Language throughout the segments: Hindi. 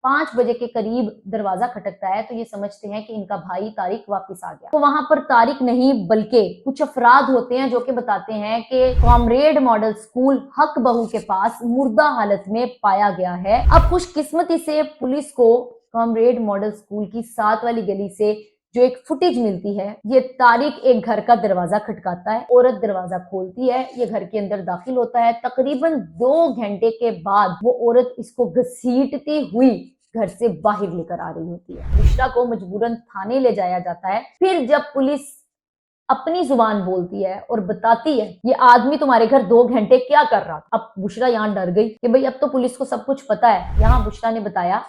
5 बजे के करीब दरवाजा खटकता है तो ये समझते हैं कि इनका भाई तारिक वापस आ गया। तो वहां पर तारिक नहीं बल्कि कुछ अफराद होते हैं जो कि बताते हैं कि कॉमरेड मॉडल स्कूल हक बहू के पास मुर्दा हालत में पाया गया है। अब खुशकिस्मती से पुलिस को कॉमरेड मॉडल स्कूल की 7 वाली गली से जो एक फुटेज मिलती है, ये तारिक एक घर का दरवाजा खटकाता है, औरत दरवाजा खोलती है, ये घर के अंदर दाखिल होता है। तकरीबन 2 घंटे के बाद वो औरत इसको घसीटती हुई घर से बाहर लेकर आ रही होती है। बुशरा को मजबूरन थाने ले जाया जाता है। फिर जब पुलिस अपनी जुबान बोलती है और बताती है ये आदमी तुम्हारे घर 2 घंटे क्या कर रहा था, अब बुशरा यहाँ डर गई कि भाई अब तो पुलिस को सब कुछ पता है। यहाँ बुशरा ने बताया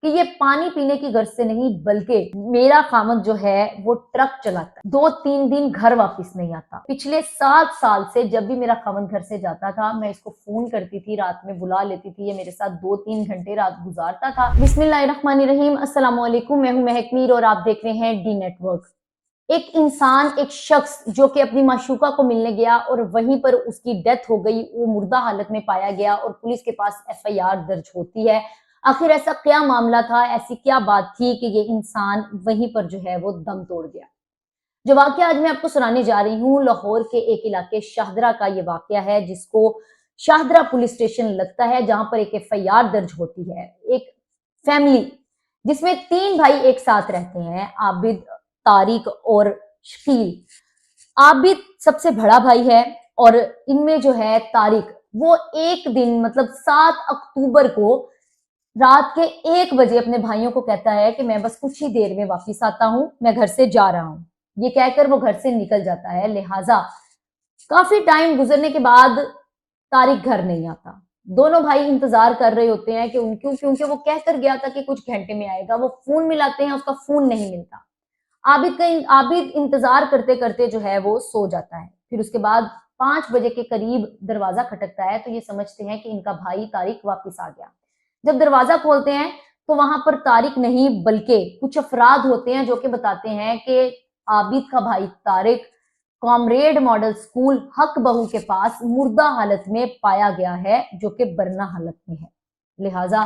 कि ये पानी पीने की गर्ज से नहीं बल्कि मेरा खामद जो है वो ट्रक चलाता है, 2-3 दिन घर वापस नहीं आता। पिछले 7 साल से जब भी मेरा खामद घर से जाता था मैं इसको फोन करती थी, रात में बुला लेती थी, ये मेरे साथ 2-3 घंटे रात गुजारता था। बिस्मिल्लाहिर्रहमानिर्रहीम, अस्सलाम वालेकुम, मैं हूं महक मीर और आप देख रहे हैं डी नेटवर्क। एक इंसान, एक शख्स जो कि अपनी माशूका को मिलने गया और वहीं पर उसकी डेथ हो गई, वो मुर्दा हालत में पाया गया और पुलिस के पास एफआईआर दर्ज होती है। आखिर ऐसा क्या मामला था, ऐसी क्या बात थी कि ये इंसान वहीं पर जो है वो दम तोड़ गया। जो वाकया आज मैं आपको सुनाने जा रही हूँ, लाहौर के एक इलाके शाहदरा का ये वाकया है, जिसको शाहदरा पुलिस स्टेशन लगता है, जहां पर एक एफआईआर दर्ज होती है। एक फैमिली जिसमें 3 भाई एक साथ रहते हैं, आबिद, तारिक और शकील। आबिद सबसे बड़ा भाई है और इनमें जो है तारिक, वो एक दिन मतलब 7 अक्टूबर को रात के 1 बजे अपने भाइयों को कहता है कि मैं बस कुछ ही देर में वापस आता हूं, मैं घर से जा रहा हूं। ये कहकर वो घर से निकल जाता है। लिहाजा काफी टाइम गुजरने के बाद तारिक घर नहीं आता। दोनों भाई इंतजार कर रहे होते हैं कि क्योंकि वो कहकर गया था कि कुछ घंटे में आएगा। वो फोन मिलाते हैं, उसका फोन नहीं मिलता। आबिद इंतजार करते करते जो है वो सो जाता है। फिर उसके बाद 5 बजे के करीब दरवाजा खटकता है तो ये समझते हैं कि इनका भाई तारिक वापस आ गया। जब दरवाजा खोलते हैं तो वहां पर तारिक नहीं बल्कि कुछ अफराद होते हैं जो कि बताते हैं कि आबिद का भाई तारिक कॉमरेड मॉडल स्कूल हक बहू के पास मुर्दा हालत में पाया गया है, जो कि बरना हालत में है। लिहाजा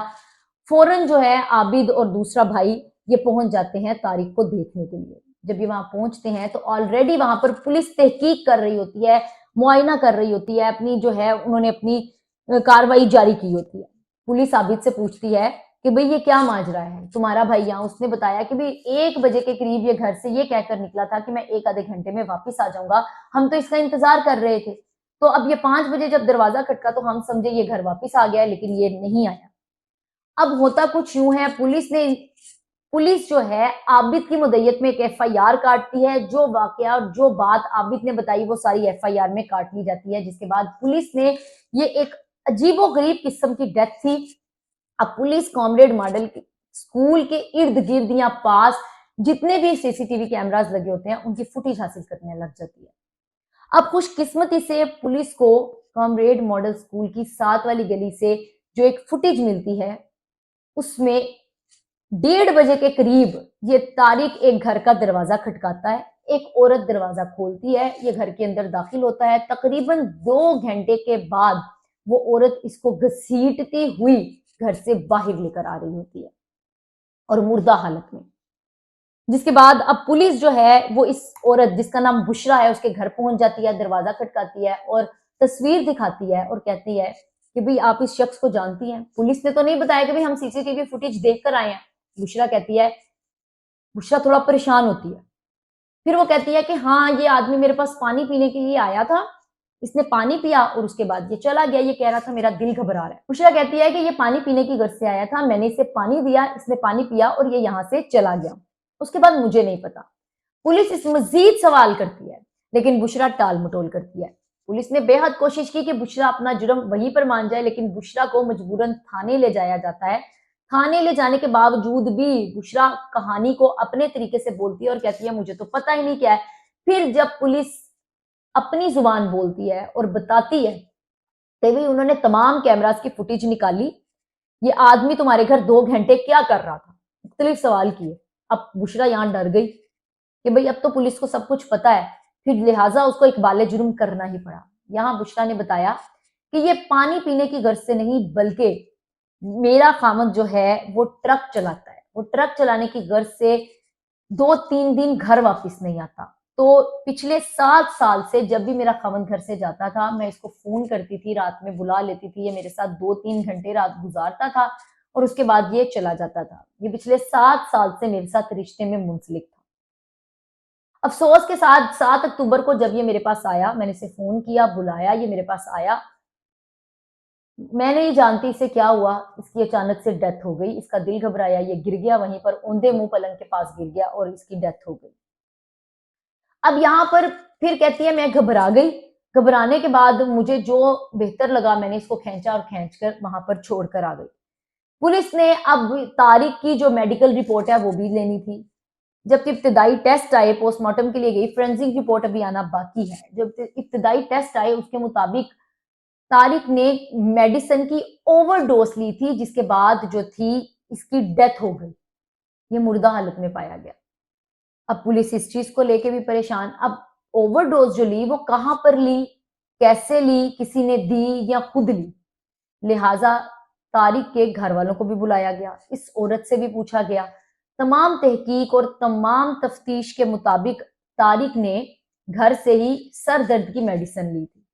फौरन जो है आबिद और दूसरा भाई ये पहुंच जाते हैं तारिक को देखने के लिए। जब ये वहां पहुंचते हैं तो ऑलरेडी वहां पर पुलिस तहकीक कर रही होती है, मुआयना कर रही होती है, अपनी जो है उन्होंने अपनी कार्रवाई जारी की होती है। पुलिस आबिद से पूछती है कि भाई ये क्या माजरा है, तुम्हारा भाई यहाँ। उसने बताया कि भाई 1 बजे के करीब ये घर से ये कहकर निकला था कि मैं 1 आधे घंटे में वापस आ जाऊंगा, हम तो इसका इंतजार कर रहे थे। तो अब ये 5 बजे जब दरवाजा खटका तो हम समझे ये घर वापस आ गया, लेकिन ये नहीं आया। अब होता कुछ यूं है, पुलिस जो है आबिद की मुद्दत में एक एफआईआर काटती है। जो वाकया और जो बात आबिद ने बताई वो सारी एफआईआर में काट ली जाती है, जिसके बाद पुलिस ने ये एक अजीबोगरीब किस्म की डेथ थी। अब पुलिस कॉमरेड मॉडल स्कूल के इर्द गिर्द या पास जितने भी सीसीटीवी कैमरास लगे होते हैं उनकी फुटेज हासिल करने लग जाती है। अब खुशकिस्मती से पुलिस को कॉमरेड मॉडल स्कूल की 7 वाली गली से जो एक फुटेज मिलती है, उसमें 1:30 बजे के करीब ये तारिक एक घर का दरवाजा खटकाता है, एक औरत दरवाजा खोलती है, ये घर के अंदर दाखिल होता है। तकरीबन 2 घंटे के बाद वो औरत इसको घसीटती हुई घर से बाहर लेकर आ रही होती है और मुर्दा हालत में। जिसके बाद अब पुलिस जो है वो इस औरत जिसका नाम बुशरा है उसके घर पहुंच जाती है, दरवाजा खटकाती है और तस्वीर दिखाती है और कहती है कि भाई आप इस शख्स को जानती हैं। पुलिस ने तो नहीं बताया कि भाई हम सीसीटीवी फुटेज देख कर आए हैं। बुशरा कहती है, बुशरा थोड़ा परेशान होती है। फिर वो कहती है कि हाँ, ये आदमी मेरे पास पानी पीने के लिए आया था, इसने पानी पिया और उसके बाद ये चला गया। ये कह रहा था मेरा दिल घबरा रहा है। बुशरा कहती है कि ये पानी पीने की गर्ज से आया था, मैंने इसे पानी दिया, इसने पानी पिया और ये यहाँ से चला गया। उसके बाद मुझे नहीं पता। पुलिस इस मजीद सवाल करती है लेकिन बुशरा टाल मटोल करती है। पुलिस ने बेहद कोशिश की कि बुशरा अपना जुर्म वहीं पर मान जाए, लेकिन बुशरा को मजबूरन थाने ले जाया जाता है। थाने ले जाने के बावजूद भी बुशरा कहानी को अपने तरीके से बोलती है और कहती है मुझे तो पता ही नहीं क्या है। फिर जब पुलिस अपनी जुबान बोलती है और बताती है तभी उन्होंने तमाम कैमरास की फुटेज निकाली, ये आदमी तुम्हारे घर 2 घंटे क्या कर रहा था, मुख्तलिफ सवाल किए। अब बुशरा यहाँ डर गई कि भाई अब तो पुलिस को सब कुछ पता है, फिर लिहाजा उसको इकबाले जुर्म करना ही पड़ा। यहाँ बुशरा ने बताया कि ये पानी पीने की गर्ज से नहीं बल्कि मेरा खामद जो है वो ट्रक चलाता है, वो ट्रक चलाने की गर्ज से 2-3 दिन घर वापस नहीं आता। तो पिछले 7 साल से जब भी मेरा खामद घर से जाता था, मैं इसको फ़ोन करती थी, रात में बुला लेती थी, ये मेरे साथ 2-3 घंटे रात गुज़ारता था और उसके बाद ये चला जाता था। ये पिछले 7 साल से मेरे साथ रिश्ते में मुंसलिक था। अफ़सोस के साथ 7 अक्टूबर को जब ये मेरे पास आया, मैंने इसे फ़ोन किया, बुलाया, ये मेरे पास आया। मैं नहीं जानती इसे क्या हुआ, इसकी अचानक से डेथ हो गई, इसका दिल घबराया, ये गिर गया वहीं पर औंधे मुँह पलंग के पास गिर गया और इसकी डेथ हो गई। अब यहाँ पर फिर कहती है मैं घबरा गई, घबराने के बाद मुझे जो बेहतर लगा मैंने इसको खींचा और खींचकर वहाँ पर छोड़कर आ गई। पुलिस ने अब तारिक की जो मेडिकल रिपोर्ट है वो भी लेनी थी। जबकि इब्तिदाई टेस्ट आए, पोस्टमार्टम के लिए गई, फोरेंसिक रिपोर्ट अभी आना बाकी है। जब इब्तिदाई टेस्ट आए उसके मुताबिक तारिक ने मेडिसिन की ओवरडोज ली थी जिसके बाद जो थी इसकी डेथ हो गई। ये मुर्दा हालत में पाया गया। अब पुलिस इस चीज को लेके भी परेशान। अब ओवरडोज जो ली वो कहां पर ली, कैसे ली, किसी ने दी या खुद ली, लिहाजा तारिक के घर वालों को भी बुलाया गया, इस औरत से भी पूछा गया। तमाम तहकीक और तमाम तफ्तीश के मुताबिक तारिक ने घर से ही सर दर्द की मेडिसिन ली थी।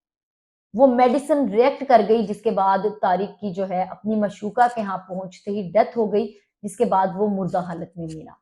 वो मेडिसिन रिएक्ट कर गई जिसके बाद तारिक की जो है अपनी मशूका के यहाँ पहुंचते ही डेथ हो गई, जिसके बाद वो मुर्दा हालत में मिला।